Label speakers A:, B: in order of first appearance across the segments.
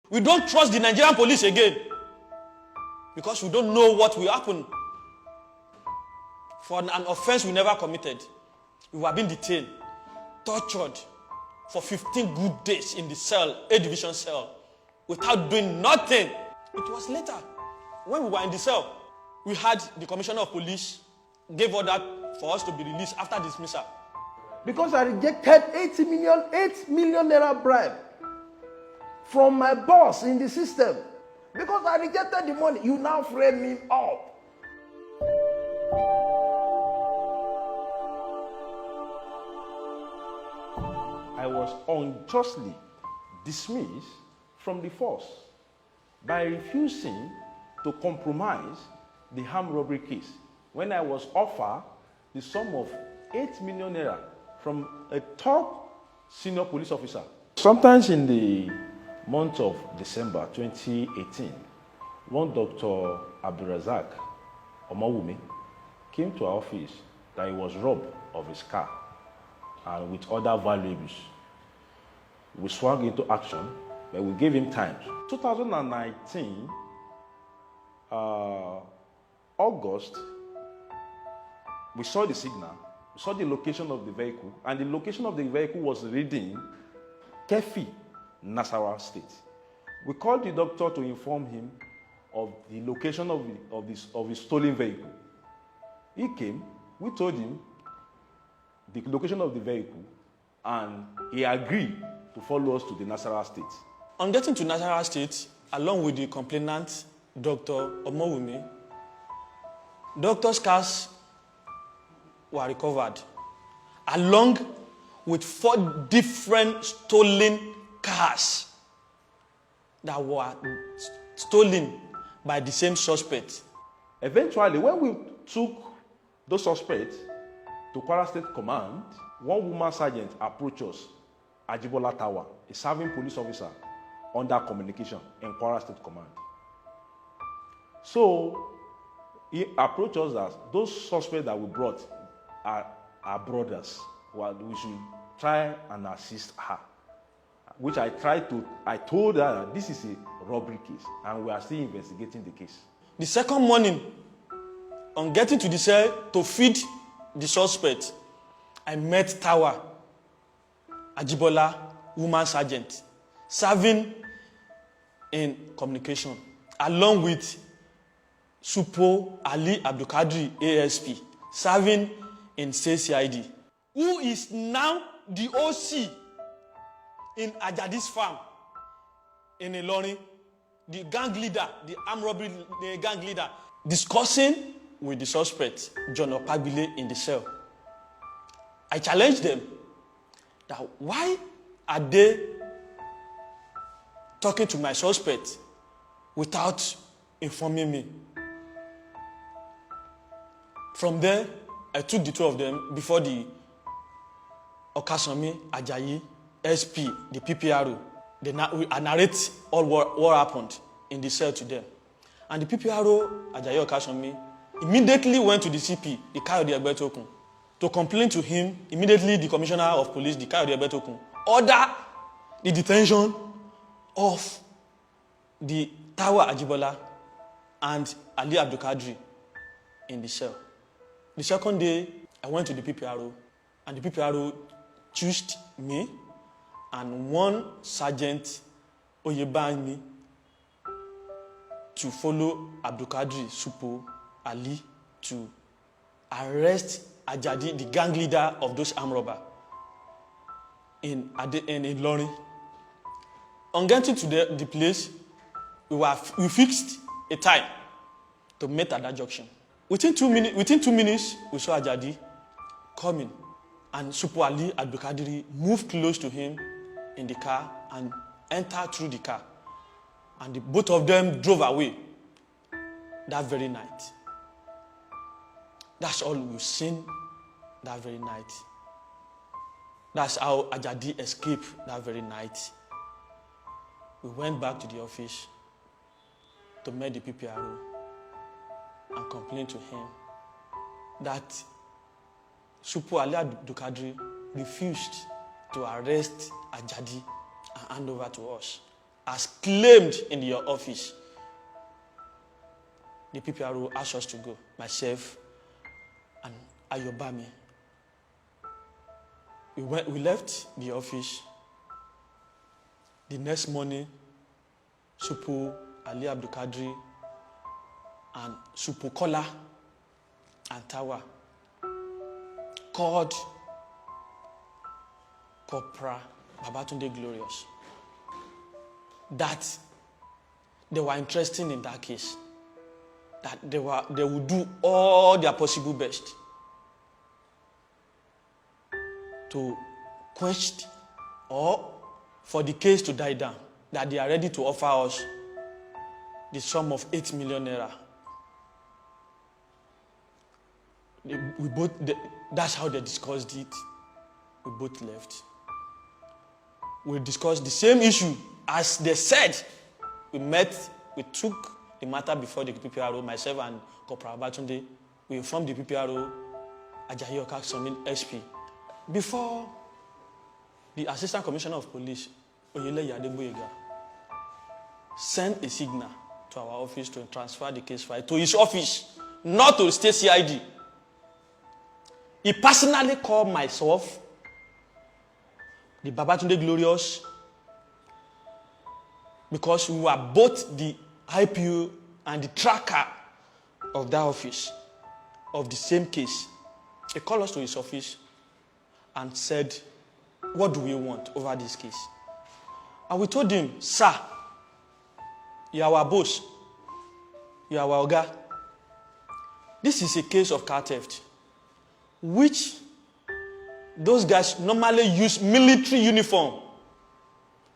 A: We don't trust the Nigerian police again because we don't know what will happen. For an offense we never committed, we were being detained, tortured for 15 good days in the cell, A division cell, without doing nothing. It was later, when we were in the cell, we had the commissioner of police gave order for us to be released after dismissal.
B: Because I rejected 8 million naira bribe from my boss in the system. Because I rejected the money, you now frame me up. I was unjustly dismissed from the force by refusing to compromise the armed robbery case when I was offered the sum of 8 million naira from a top senior police officer. Sometimes in the month of December 2018, one Dr. Abdulrazak Omowumi came to our office that he was robbed of his car and with other valuables. We swung into action, but we gave him time. 2019, August, we saw the signal, we saw the location of the vehicle, and the location of the vehicle was reading Kefi, Nasarawa State. We called the doctor to inform him of the location of his stolen vehicle. He came, we told him the location of the vehicle, and he agreed to follow us to the Nasarawa State.
A: On getting to Nasarawa State, along with the complainant, Dr. Omowumi, doctor's cars were recovered, along with 4 different stolen cars that were stolen by the same suspect.
B: Eventually, when we took those suspects to Kwara State Command, one woman sergeant approached us, Ajibola Tawa, a serving police officer under communication in Kwara State Command. So he approached us that those suspects that we brought are brothers. Well, we should try and assist her. Which I told her that this is a robbery case and we are still investigating the case.
A: The second morning, on getting to the cell to feed the suspect, I met Tawa, Ajibola, woman sergeant, serving in communication, along with Supo Ali Abdulkadri, ASP, serving in State CID, who is now the OC in Ajadi's farm in Ilorin, the gang leader, the armed robbery gang leader, discussing with the suspect, John Opagbile, in the cell. I challenged them that why are they talking to my suspect without informing me? From there, I took the 2 of them before the Okasanmi Ajayi, SP, the PPRO. I narrate all what happened in the cell to them. And the PPRO, Ajayi Okasanmi, immediately went to the CP, the Kayode Egbetokun, to complain to him. Immediately, the Commissioner of Police, the Kayode Egbetokun, ordered the detention of the Tawa Ajibola and Ali Abdulkadri in the cell. The second day, I went to the PPRO, and the PPRO chose me and one Sergeant Oyebami to follow Abdulkadri, Supo, Ali to arrest Ajadi, the gang leader of those armed robbers, in Ilorin. On getting to the place, we fixed a time to meet at that junction. Within 2 minutes, we saw Ajadi coming, and Supo Ali Abdulkadri moved close to him in the car and entered through the car. And both of them drove away that very night. That's all we've seen that very night. That's how Ajadi escaped that very night. We went back to the office to meet the PPRO and complained to him that Supo Ali Abdulkadri refused to arrest Ajadi and hand over to us. as claimed in your office. The PPRO asked us to go, myself and Ayobami. We left the office. The next morning, Supu Ali Abdulkadri and Supu Kola and Tawa called Corporal Babatunde Glorious that they were interested in that case, that they would do all their possible best to quench or for the case to die down, that they are ready to offer us the sum of 8 million naira. That's how they discussed it. We both left. We discussed the same issue as they said. We took the matter before the PPRO, myself and Corporal Babatunde. We informed the PPRO, Ajayi Okaksomin SP. Before the Assistant Commissioner of Police, Oyeleye Adegboyega, sent a signal to our office to transfer the case file to his office, not to state CID. He personally called myself, the Babatunde Glorious, because we were both the IPO and the tracker of that office, of the same case. He called us to his office and said, what do we want over this case? And we told him, sir, you are our boss, you are our oga. This is a case of car theft, which those guys normally use military uniform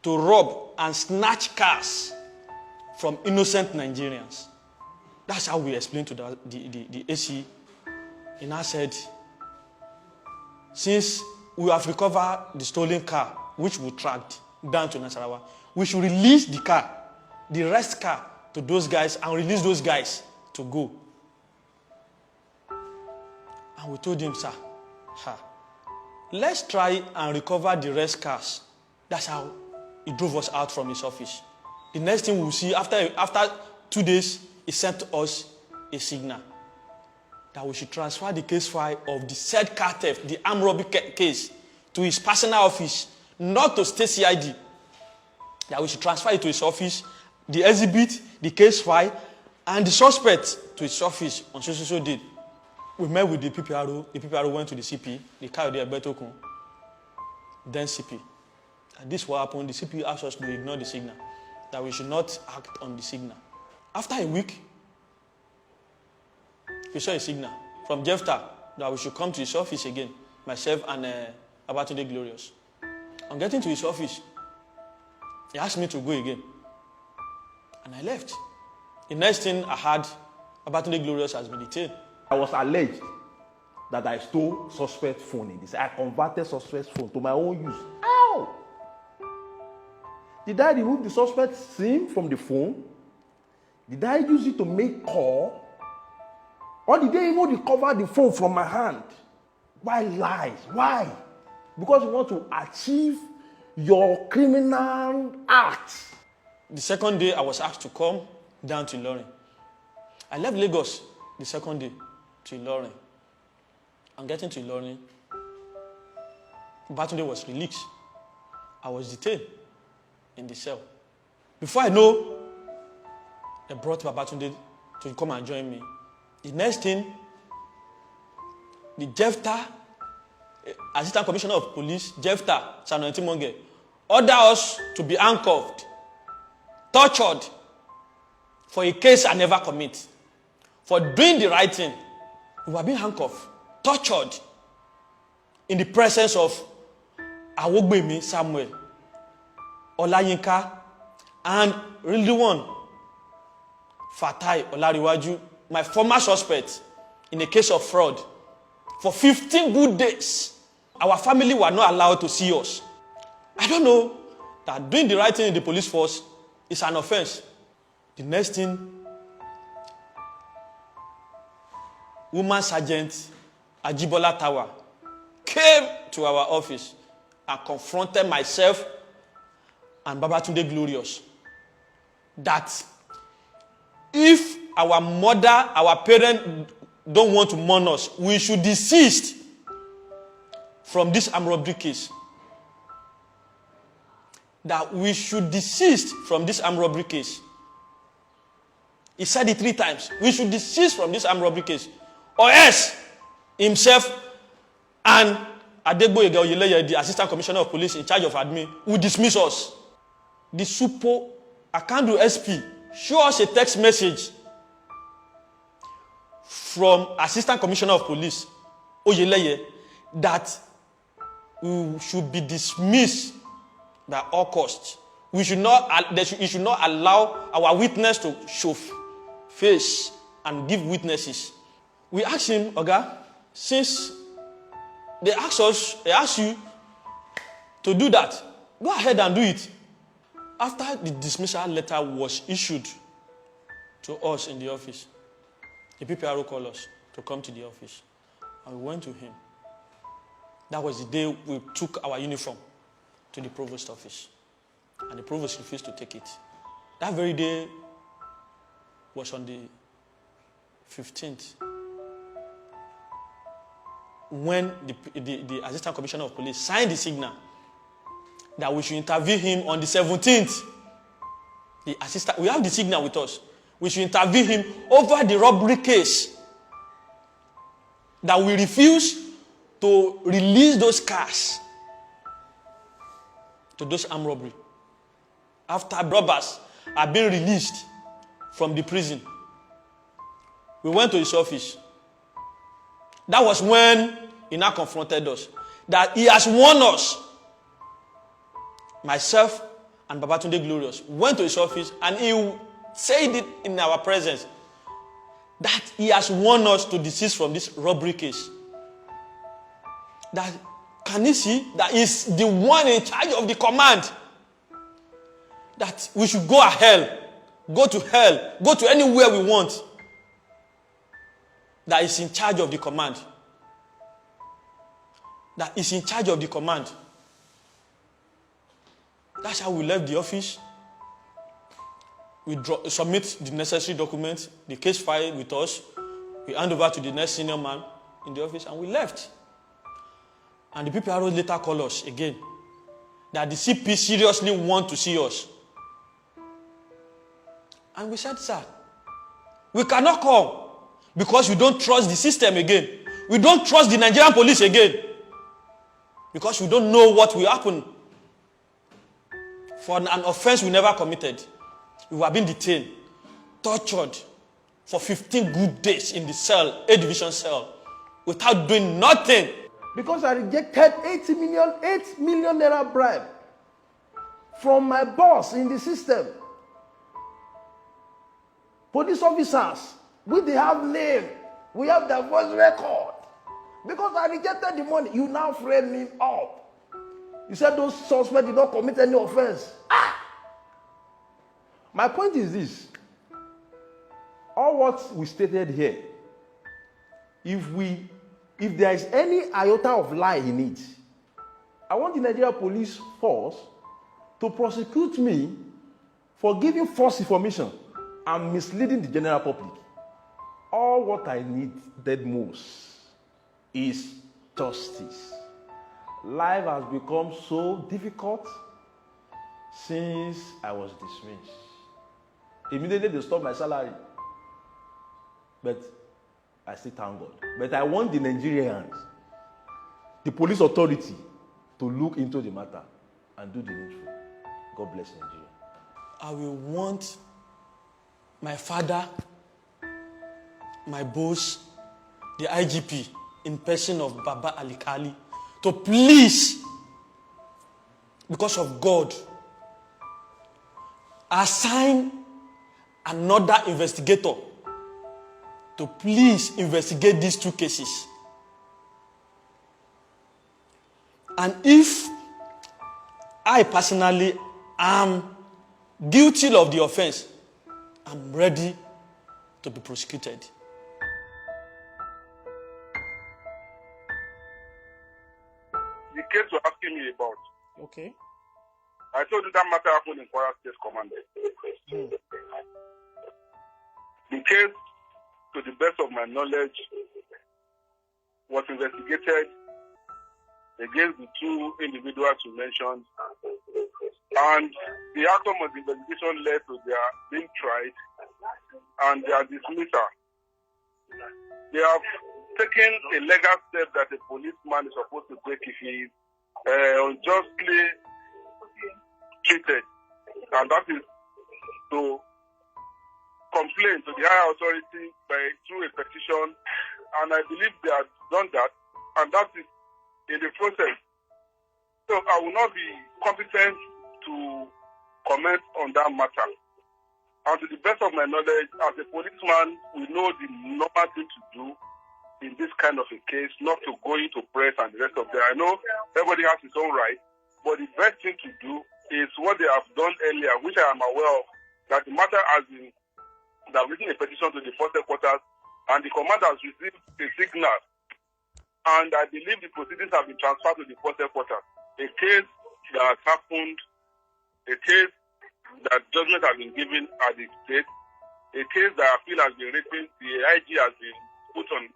A: to rob and snatch cars from innocent Nigerians. That's how we explained to the AC. He now said, since we have recovered the stolen car, which we tracked down to Nasarawa, we should release the car, the rest car, to those guys and release those guys to go. And we told him, sir, let's try and recover the rest cars. That's how he drove us out from his office. The next thing we'll see, after 2 days, he sent us a signal that we should transfer the case file of the said car theft, the armed robbery case, to his personal office, not to state CID. That we should transfer it to his office, the exhibit, the case file, and the suspect to his office on so date. We met with the PPRO. The PPRO went to the CP, the Kayode Egbetokun, then CP. And this what happened. The CP asked us to ignore the signal, that we should not act on the signal. After a week, we saw a signal from Jefta that we should come to his office again, myself and Babatunde Glorious. On getting to his office, he asked me to go again. And I left. The next thing I heard, Babatunde Glorious has been detained.
B: I was alleged that I stole suspect phone in this. I converted suspect phone to my own use. How? Did I remove the suspect SIM from the phone? Did I use it to make call? Or did they even recover the phone from my hand? Why lies? Why? Because you want to achieve your criminal act.
A: The second day, I was asked to come down to Ilorin. I left Lagos the second day to Ilorin. On getting to Ilorin, Babatunde was released. I was detained in the cell. Before I know, they brought Babatunde to come and join me. The next thing, the Jefta, Assistant Commissioner of Police, Jefta, Sanoeti Monge, ordered us to be handcuffed, tortured for a case I never commit. For doing the right thing, we were being handcuffed, tortured in the presence of Awogbemi Samuel, Olayinka, and Rilwan Fatai Olariwaju, my former suspect in a case of fraud. For 15 good days, our family were not allowed to see us. I don't know that doing the right thing in the police force is an offense. The next thing, Woman Sergeant Ajibola Tawa came to our office and confronted myself and Babatunde Glorious that if our mother, our parent don't want to mourn us, we should desist from this armed robbery case. That we should desist from this armed robbery case. He said it 3 times. We should desist from this armed robbery case. Or else, himself and Adegboyega Oyeleye, the Assistant Commissioner of Police in charge of admin, will dismiss us. The Supo Akandu SP show us a text message from Assistant Commissioner of Police Oyeleye that we should be dismissed by all costs. He should not allow our witness to show face and give witnesses. We asked him, Oga, since they asked you to do that, go ahead and do it. After the dismissal letter was issued to us in the office, the PPRO called us to come to the office. And we went to him. That was the day we took our uniform to the provost office. And the provost refused to take it. That very day was on the 15th. When the Assistant Commissioner of Police signed the signal that we should interview him on the 17th. We have the signal with us. We should interview him over the robbery case. That we refuse to release those cars to those armed robbery. After robbers have been released from the prison, we went to his office. That was when he now confronted us. That he has warned us. Myself and Babatunde Glorious went to his office and he said it in our presence that he has warned us to desist from this robbery case. That can you see that is the one in charge of the command. That we should go to hell, go to anywhere we want. That is in charge of the command. That is in charge of the command. That's how we left the office. We submit the necessary documents, the case file with us. We hand over to the next senior man in the office and we left. And the PPRO later called us again. That the CP seriously want to see us. And we said, sir, we cannot come because we don't trust the system again. We don't trust the Nigerian police again. Because we don't know what will happen. For an offense we never committed. We were being detained, tortured for 15 good days in the cell, A division cell, without doing nothing.
B: Because I rejected 8 million naira bribe from my boss in the system. Police officers, they have name, we have their voice record. Because I rejected the money, you now frame me up. You said those suspects did not commit any offense. My point is this. All what we stated here, if there is any iota of lie in it, I want the Nigeria Police Force to prosecute me for giving false information and misleading the general public. All what I needed most is justice. Life has become so difficult since I was dismissed. Immediately they stopped my salary. But I still thank God. But I want the Nigerians, the police authority, to look into the matter and do the needful. God bless Nigeria.
A: I will want my father, my boss, the IGP, in person of Baba Alikali, to please, because of God, assign another investigator to please investigate these 2 cases. And if I personally am guilty of the offense, I'm ready to be prosecuted.
C: The case you're asking me about.
A: Okay.
C: I told you that matter happened in Kwara State Command. case, to the best of my knowledge, was investigated against the two individuals you mentioned, and the outcome of the investigation led to their being tried and their dismissal. They have taken a legal step that a policeman is supposed to take if he is unjustly treated, and that is to complain to the higher authority through a petition, and I believe they have done that, and that is in the process. So I will not be competent to comment on that matter. And to the best of my knowledge, as a policeman, we know the normal thing to do in this kind of a case, not to go into press and the rest of that. I know everybody has his own right, but the best thing to do is what they have done earlier, which I am aware of, that the matter has been, they have written a petition to the first headquarters, and the commander has received a signal, and I believe the proceedings have been transferred to the first headquarters. A case that has happened, a case that judgment has been given at the state, a case that appeal has been written, the IG has been put on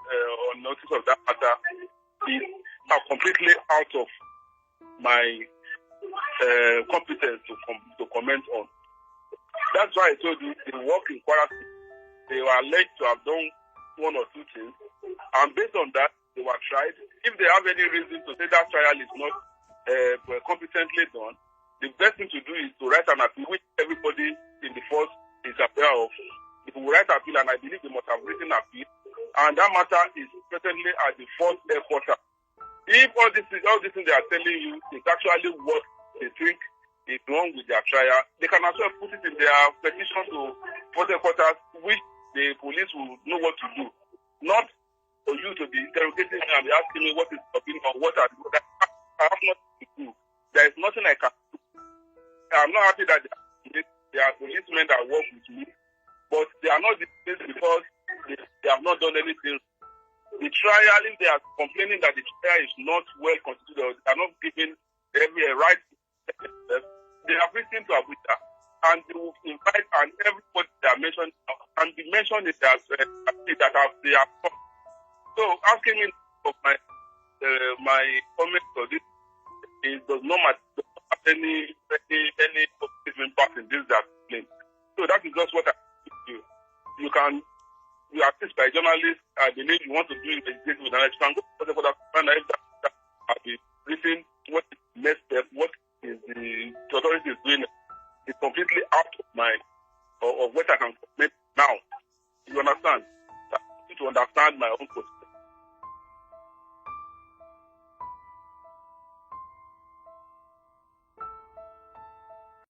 C: notice of that matter, is completely out of my competence to comment on. That's why I told you the work in Kwara State, they were alleged to have done one or two things, and based on that, they were tried. If they have any reason to say that trial is not competently done, the best thing to do is to write an appeal, which everybody in the force is aware of. If we write an appeal, and I believe they must have written an appeal, and that matter is presently at the first headquarters. If all these things they are telling you is actually what they think is wrong with their trial, they can also put it in their petition to first headquarters, which the police will know what to do. Not for you to be interrogating me and be asking me what is happening or what I have nothing to do. There is nothing I can do. I'm not happy that there are policemen that work with me, but they are not dismissed because they have not done anything. The trial, if they are complaining that the trial is not well constituted, they are not given every right, they have written to Abuja, and they will invite and everybody they are mentioned, and the mention is that they have come. So asking me of my comments on this does not have any impact in this that claim. So that is just what I do. You are assisted by journalists. I believe you want to do investigation with analysis. You can go for that find out if that has been written, what is the next step, what is the authority is doing. It's completely out of my of what I can comment now. You understand? I need to understand my own position.